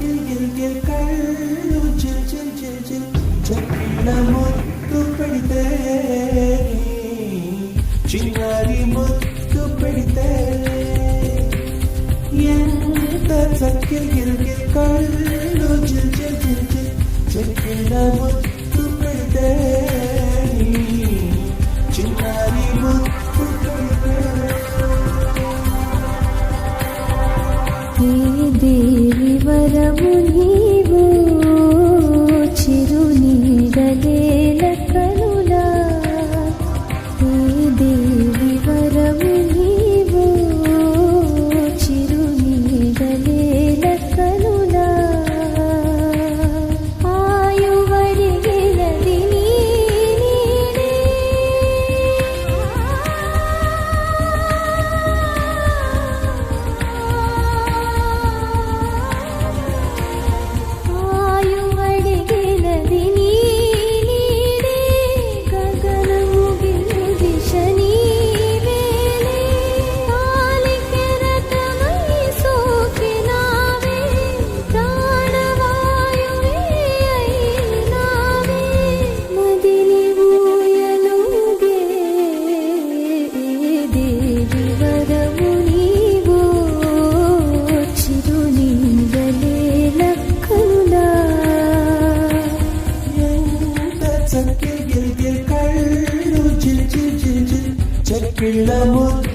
చక్కిల్ గిల్ గిల్ కళ్ళు జిల్ జిల్ జిల్ జిల్ చక్కిళ్ళ ముద్దు పెడితే చిన్నారి ముద్దు పెడితే ఎంత చక్కిల్ గిల్ గిల్ కళ్ళు జిల్ జిల్ జిల్ జిల్ చక్కిళ్ళ ముద్దు పెడితే చిన్నారి ముద్దు పెడితే దేవి వరము నీవు చిరు నీడలేల కనులా దేవి వరము నీవు చిరు నీడలేల కనులా ఆయువరిగినది నీడే చక్కిళ్ళ ముద్దు